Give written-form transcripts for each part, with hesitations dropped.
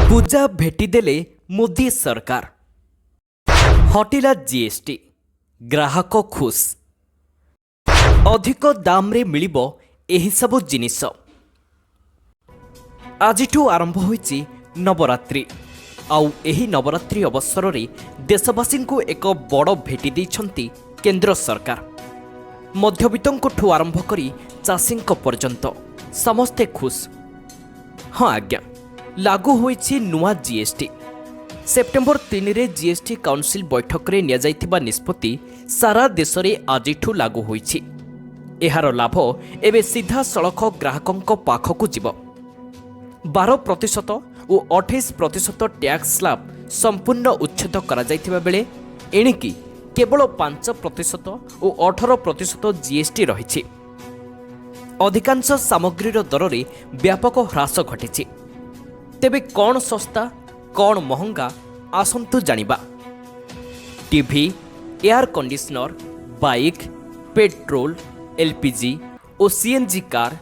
पूजा भेटिदेले मोदी सरकार हटिला जीएसटी ग्राहक खुश अधिक दाम रे मिलिबो एही सबु जिनिस। आजिठू आरंभ होईची नवरात्रि आउ एही नवरात्रि अवसर रे देशवासी को एक बड़ भेटी दैछंती केंद्र सरकार। मध्यवित्तों आरंभ करी चाषी पर्यंत समस्ते खुश। हाँ आज्ञा लागू होईची नुआ जीएसटी। सेप्टेम्बर 3 रे जीएसटी काउंसिल बैठक रे निया जाइथिबा निष्पत्ति सारा देश रे आजिठू लागू होईची। एहार लाभ एबे सीधा सड़क ग्राहकों पाखकु जिवो। 12% और 28% टैक्स स्लैब संपूर्ण उच्छेद करा जाइथिबा बेले एणिकी केवल 5% और 18% जीएसटी रहिछि। अधिकांश सामग्रीर दर रे व्यापक ह्रास घटिछि। तेबे कौन सस्ता कौन महंगा आसंतु जानिबा। TV, air conditioner, bike, petrol, LPG और CNG car,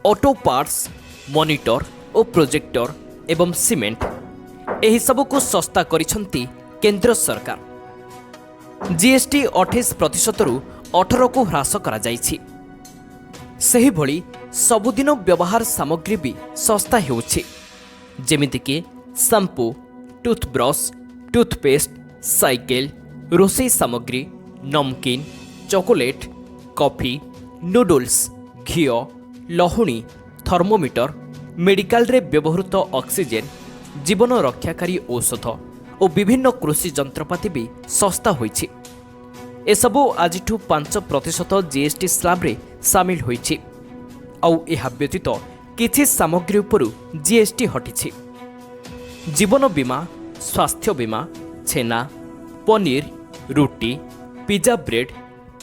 auto parts, monitor और प्रोजेक्टर एवं सीमेंट एही सबु को सस्ता करिसंती केंद्र सरकार। जीएसटी 28% रु 18 को ह्रास करा जाइछि। सही भली सबुदिन व्यवहार सामग्री भी सस्ता हेउछि, जेमितिकि शैम्पू, टूथब्रश, टूथपेस्ट, साइकेल, रोषेई सामग्री, नमकीन, चॉकलेट, कॉफी, नूडल्स, घी, लहुणी, थर्मोमीटर, मेडिकल रे व्यवहृत ऑक्सीजन, जीवन रक्षाकारी औषध और विभिन्न कृषि जंत्रपाति भी सस्ता होइछि। एसबु आजिठू 5% जीएसटी स्लैब रे सामिल होइछि। आउ एहा व्यतीत किछि सामग्री उपरु जीएसटी हटिछि। जीवन बीमा, स्वास्थ्य बीमा, छेना, पनीर, रुटी, पिज्जा ब्रेड,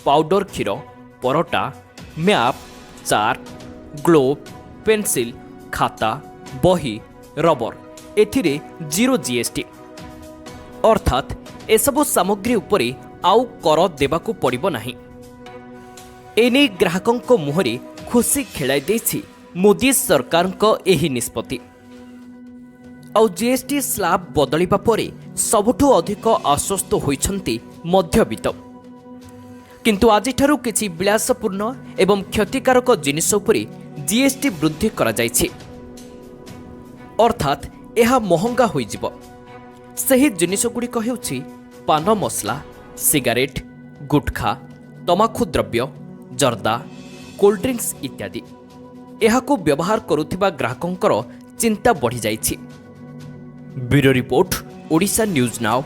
पाउडर क्षीर, parotta, map, chart, globe, pencil, खाता, बही, रबर एथिरे जीरो जीएसटी। अर्थात एसबु सामग्री उपरे आउ कर देबाकू पड़िबो नाही। एने ग्राहकों मुहरे खुशी खेलाई देछि मोदी सरकार को एही निष्पत्ति। आउ जीएसटी स्लैब बदलिबा परे सबुठु अधिक आश्वस्त होइछंती मध्यवित्त। किंतु आजिठारु किछि विलासपूर्ण एवं क्षतिकारक जिनिस उपरे जीएसटी वृद्धि करा जाइछि। अर्थात एहा महंगा होइजिबो। सही जिनिस गुड़िक हेउछि पान मसला, सिगारेट, गुटखा, तमाखु द्रव्य, जर्दा, कोल्ड ड्रिंक्स इत्यादि। एहाकू व्यवहार करुथिबा ग्राहकों चिंता बढ़ी जाइछि। Bureau report, Odisha news now.